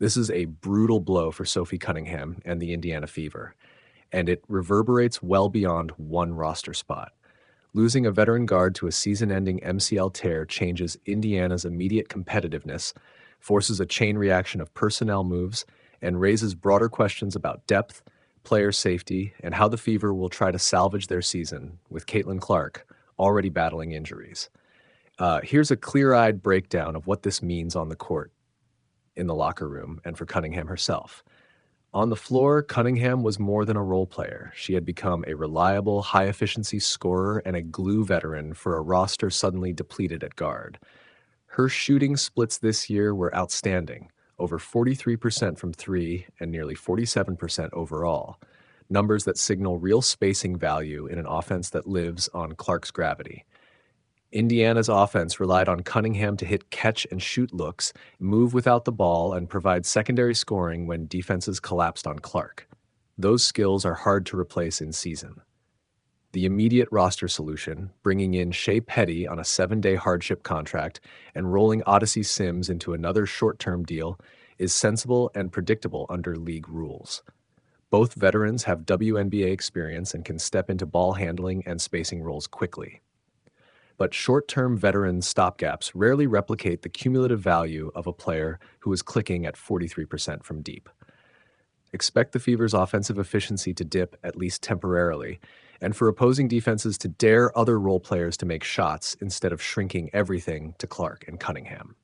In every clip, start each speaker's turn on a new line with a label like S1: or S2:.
S1: This is a brutal blow for Sophie Cunningham and the Indiana Fever, and it reverberates well beyond one roster spot. Losing a veteran guard to a season-ending MCL tear changes Indiana's immediate competitiveness, forces a chain reaction of personnel moves, and raises broader questions about depth, player safety, and how the Fever will try to salvage their season, with Caitlin Clark already battling injuries. Here's a clear-eyed breakdown of what this means on the court, in the locker room, and for Cunningham herself. On the floor, Cunningham was more than a role player. She had become a reliable, high-efficiency scorer and a glue veteran for a roster suddenly depleted at guard. Her shooting splits this year were outstanding, over 43% from three and nearly 47% overall, numbers that signal real spacing value in an offense that lives on Clark's gravity. Indiana's offense relied on Cunningham to hit catch-and-shoot looks, move without the ball, and provide secondary scoring when defenses collapsed on Clark. Those skills are hard to replace in season. The immediate roster solution, bringing in Shea Petty on a 7-day hardship contract and rolling Odyssey Sims into another short-term deal, is sensible and predictable under league rules. Both veterans have WNBA experience and can step into ball handling and spacing roles quickly. But short-term veteran stopgaps rarely replicate the cumulative value of a player who is clicking at 43% from deep. Expect the Fever's offensive efficiency to dip at least temporarily, and for opposing defenses to dare other role players to make shots instead of shrinking everything to Clark and Cunningham.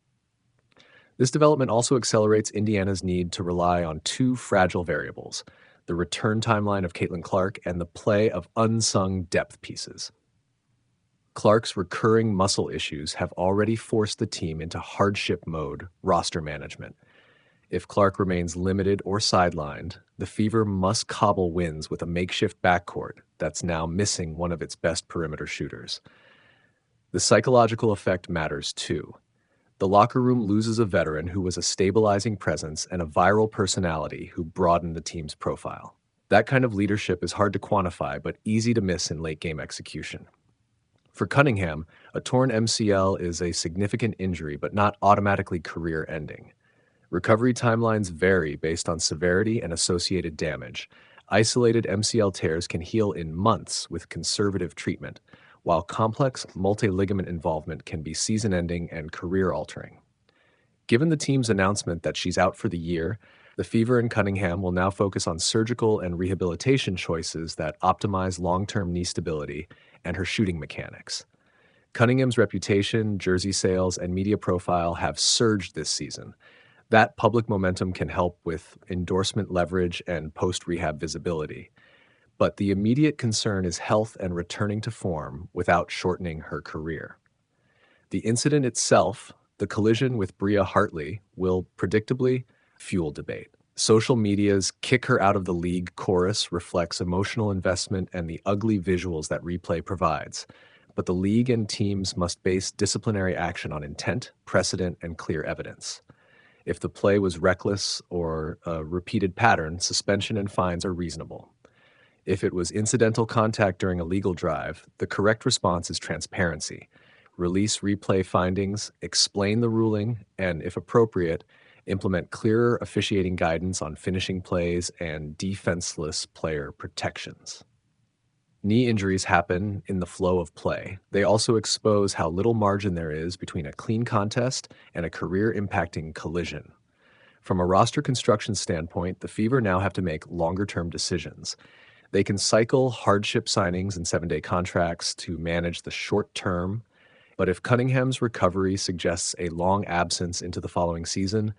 S1: This development also accelerates Indiana's need to rely on two fragile variables: the return timeline of Caitlin Clark and the play of unsung depth pieces. Clark's recurring muscle issues have already forced the team into hardship mode roster management. If Clark remains limited or sidelined, the Fever must cobble wins with a makeshift backcourt that's now missing one of its best perimeter shooters. The psychological effect matters too. The locker room loses a veteran who was a stabilizing presence and a viral personality who broadened the team's profile. That kind of leadership is hard to quantify but easy to miss in late-game execution. For Cunningham, a torn MCL is a significant injury but not automatically career-ending. Recovery timelines vary based on severity and associated damage. Isolated MCL tears can heal in months with conservative treatment, while complex multi-ligament involvement can be season-ending and career-altering. Given the team's announcement that she's out for the year, the Fever and Cunningham will now focus on surgical and rehabilitation choices that optimize long-term knee stability and her shooting mechanics. Cunningham's reputation, jersey sales, and media profile have surged this season. That public momentum can help with endorsement leverage and post-rehab visibility. But the immediate concern is health and returning to form without shortening her career. The incident itself, the collision with Bria Hartley, will predictably fuel debate. Social media's "kick her out of the league" chorus reflects emotional investment and the ugly visuals that replay provides. But the league and teams must base disciplinary action on intent, precedent, and clear evidence. If the play was reckless or a repeated pattern, suspension and fines are reasonable. If it was incidental contact during a legal drive, the correct response is transparency. Release replay findings, explain the ruling, and, if appropriate, implement clearer officiating guidance on finishing plays and defenseless player protections. Knee injuries happen in the flow of play. They also expose how little margin there is between a clean contest and a career-impacting collision. From a roster construction standpoint, the Fever now have to make longer-term decisions. They can cycle hardship signings and 7-day contracts to manage the short term, but if Cunningham's recovery suggests a long absence into the following season,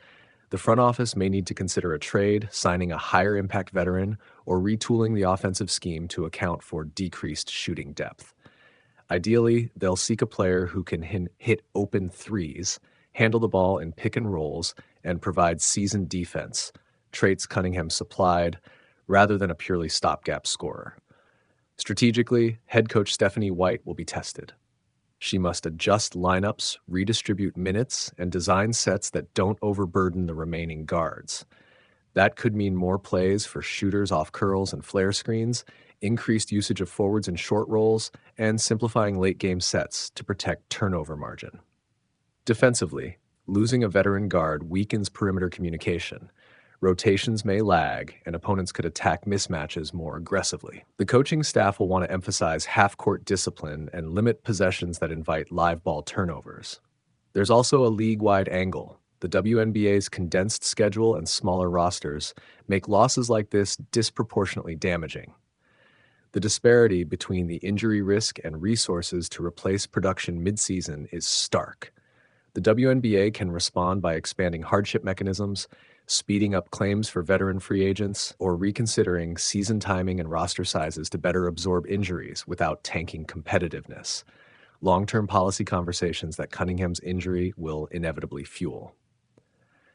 S1: the front office may need to consider a trade, signing a higher-impact veteran, or retooling the offensive scheme to account for decreased shooting depth. Ideally, they'll seek a player who can hit open threes, handle the ball in pick and rolls, and provide seasoned defense, traits Cunningham supplied, rather than a purely stopgap scorer. Strategically, head coach Stephanie White will be tested. She must adjust lineups, redistribute minutes, and design sets that don't overburden the remaining guards. That could mean more plays for shooters off curls and flare screens, increased usage of forwards and short rolls, and simplifying late-game sets to protect turnover margin. Defensively, Losing a veteran guard weakens perimeter communication. Rotations may lag, and opponents could attack mismatches more aggressively. The coaching staff will want to emphasize half-court discipline and limit possessions that invite live ball turnovers. There's also a league-wide angle. The WNBA's condensed schedule and smaller rosters make losses like this disproportionately damaging. The disparity between the injury risk and resources to replace production midseason is stark. The WNBA can respond by expanding hardship mechanisms, speeding up claims for veteran free agents, or reconsidering season timing and roster sizes to better absorb injuries without tanking competitiveness. Long-term policy conversations that Cunningham's injury will inevitably fuel.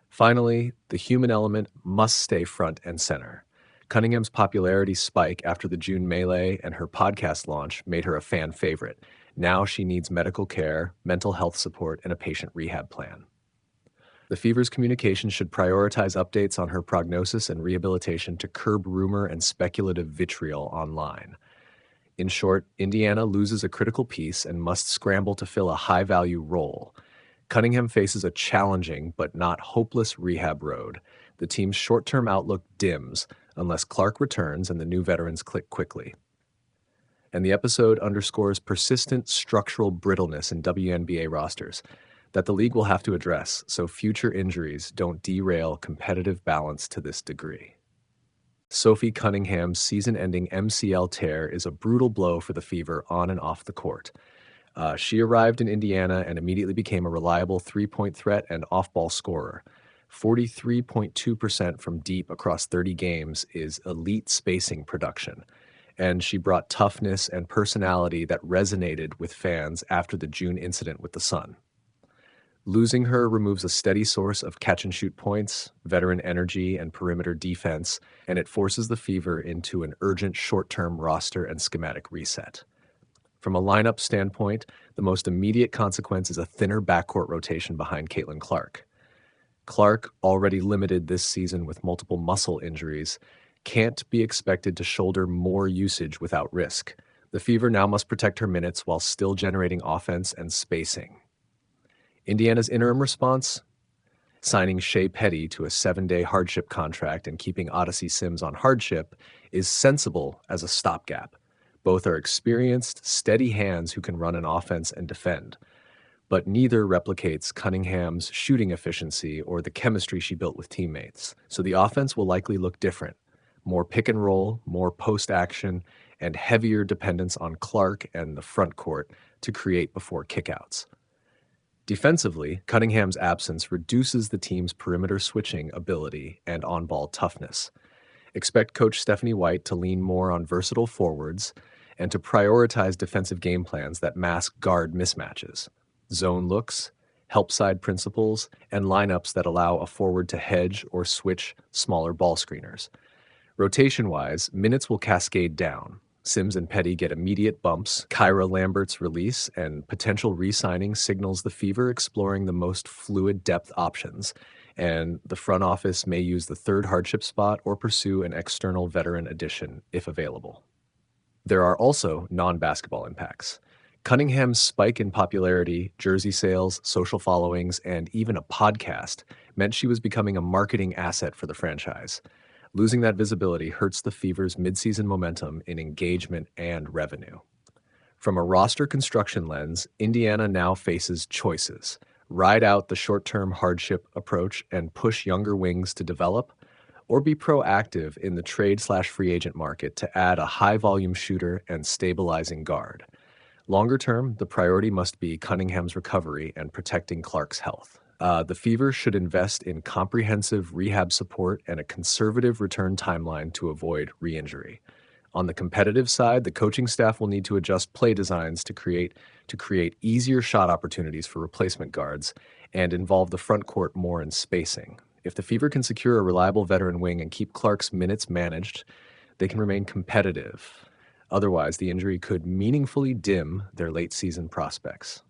S1: Finally, the human element must stay front and center. Cunningham's popularity spike after the June melee and her podcast launch made her a fan favorite. Now she needs medical care, mental health support, and a patient rehab plan. The Fever's communication should prioritize updates on her prognosis and rehabilitation to curb rumor and speculative vitriol online. In short, Indiana loses a critical piece and must scramble to fill a high-value role. Cunningham faces a challenging but not hopeless rehab road. The team's short-term outlook dims unless Clark returns and the new veterans click quickly. And the episode underscores persistent structural brittleness in WNBA rosters that the league will have to address so future injuries don't derail competitive balance to this degree. Sophie Cunningham's season-ending MCL tear is a brutal blow for the Fever on and off the court. She arrived in Indiana and immediately became a reliable three-point threat and off-ball scorer. 43.2% from deep across 30 games is elite spacing production, and she brought toughness and personality that resonated with fans after the June incident with the Sun. Losing her removes a steady source of catch-and-shoot points, veteran energy, and perimeter defense, and it forces the Fever into an urgent short-term roster and schematic reset. From a lineup standpoint, the most immediate consequence is a thinner backcourt rotation behind Caitlin Clark. Clark, already limited this season with multiple muscle injuries, can't be expected to shoulder more usage without risk. The Fever now must protect her minutes while still generating offense and spacing. Indiana's interim response? Signing Shea Petty to a 7-day hardship contract and keeping Odyssey Sims on hardship is sensible as a stopgap. Both are experienced, steady hands who can run an offense and defend, but neither replicates Cunningham's shooting efficiency or the chemistry she built with teammates. So the offense will likely look different. More pick and roll, more post-action, and heavier dependence on Clark and the front court to create before kickouts. Defensively, Cunningham's absence reduces the team's perimeter switching ability and on-ball toughness. Expect Coach Stephanie White to lean more on versatile forwards and to prioritize defensive game plans that mask guard mismatches, zone looks, help side principles, and lineups that allow a forward to hedge or switch smaller ball screeners. Rotation-wise, minutes will cascade down. Sims and Petty get immediate bumps. Kyra Lambert's release and potential re-signing signals the Fever exploring the most fluid depth options, and the front office may use the third hardship spot or pursue an external veteran addition if available. There are also non-basketball impacts. Cunningham's spike in popularity, jersey sales, social followings, and even a podcast meant she was becoming a marketing asset for the franchise. Losing that visibility hurts the Fever's midseason momentum in engagement and revenue. From a roster construction lens, Indiana now faces choices. Ride out the short-term hardship approach and push younger wings to develop, or be proactive in the trade/free agent market to add a high-volume shooter and stabilizing guard. Longer term, the priority must be Cunningham's recovery and protecting Clark's health. The Fever should invest in comprehensive rehab support and a conservative return timeline to avoid re-injury. On the competitive side, the coaching staff will need to adjust play designs to create easier shot opportunities for replacement guards and involve the front court more in spacing. If the Fever can secure a reliable veteran wing and keep Clark's minutes managed, they can remain competitive. Otherwise, the injury could meaningfully dim their late season prospects.